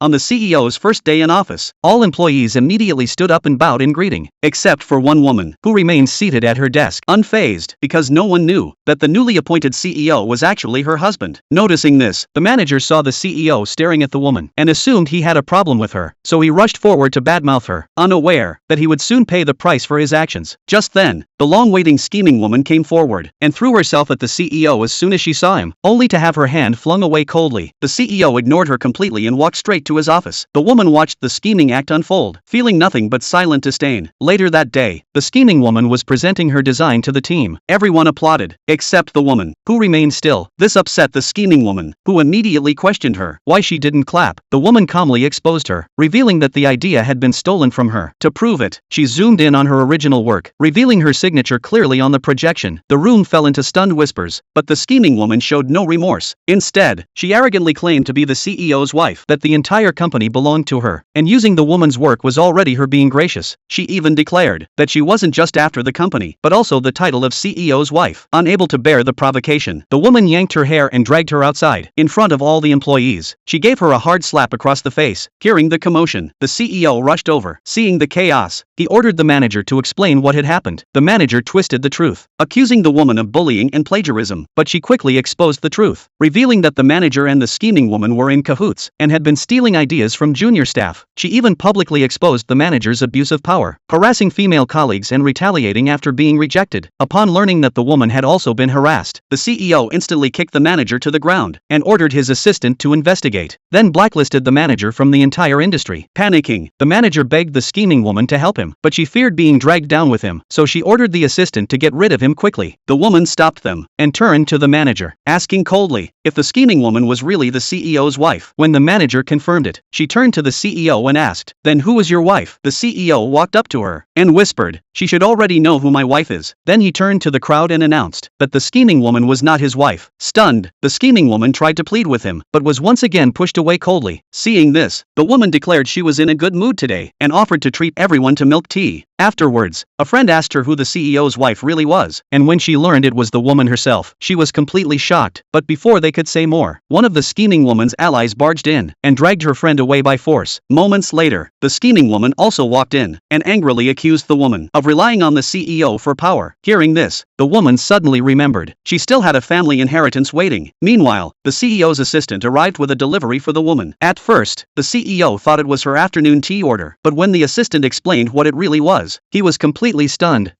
On the CEO's first day in office, all employees immediately stood up and bowed in greeting, except for one woman, who remained seated at her desk, unfazed, because no one knew that the newly appointed CEO was actually her husband. Noticing this, the manager saw the CEO staring at the woman and assumed he had a problem with her, so he rushed forward to badmouth her, unaware that he would soon pay the price for his actions. Just then, the long-waiting scheming woman came forward and threw herself at the CEO as soon as she saw him, only to have her hand flung away coldly. The CEO ignored her completely and walked straight to his office. The woman watched the scheming act unfold, feeling nothing but silent disdain. Later that day, the scheming woman was presenting her design to the team. Everyone applauded, except the woman, who remained still. This upset the scheming woman, who immediately questioned her why she didn't clap. The woman calmly exposed her, revealing that the idea had been stolen from her. To prove it, she zoomed in on her original work, revealing her signature clearly on the projection. The room fell into stunned whispers, but the scheming woman showed no remorse. Instead, she arrogantly claimed to be the CEO's wife, that the entire company belonged to her, and using the woman's work was already her being gracious. She even declared that she wasn't just after the company, but also the title of CEO's wife. Unable to bear the provocation, the woman yanked her hair and dragged her outside, in front of all the employees. She gave her a hard slap across the face. Hearing the commotion, the CEO rushed over. Seeing the chaos, he ordered the manager to explain what had happened. The manager twisted the truth, accusing the woman of bullying and plagiarism, but she quickly exposed the truth, revealing that the manager and the scheming woman were in cahoots and had been stealing ideas from junior staff. She even publicly exposed the manager's abuse of power, harassing female colleagues and retaliating after being rejected. Upon learning that the woman had also been harassed, the CEO instantly kicked the manager to the ground and ordered his assistant to investigate, then blacklisted the manager from the entire industry. Panicking, the manager begged the scheming woman to help him, but she feared being dragged down with him, so she ordered the assistant to get rid of him quickly. The woman stopped them and turned to the manager, asking coldly if the scheming woman was really the CEO's wife. When the manager confirmed it, she turned to the CEO and asked, "Then who is your wife?" The CEO walked up to her and whispered, "She should already know who my wife is." Then he turned to the crowd and announced that the scheming woman was not his wife. Stunned, the scheming woman tried to plead with him, but was once again pushed away coldly. Seeing this, the woman declared she was in a good mood today and offered to treat everyone to milk tea. Afterwards, a friend asked her who the CEO's wife really was, and when she learned it was the woman herself, she was completely shocked. But before they could say more, one of the scheming woman's allies barged in and dragged her friend away by force. Moments later, the scheming woman also walked in and angrily accused the woman of relying on the CEO for power. Hearing this, the woman suddenly remembered she still had a family inheritance waiting. Meanwhile, the CEO's assistant arrived with a delivery for the woman. At first, the CEO thought it was her afternoon tea order, but when the assistant explained what it really was, he was completely stunned.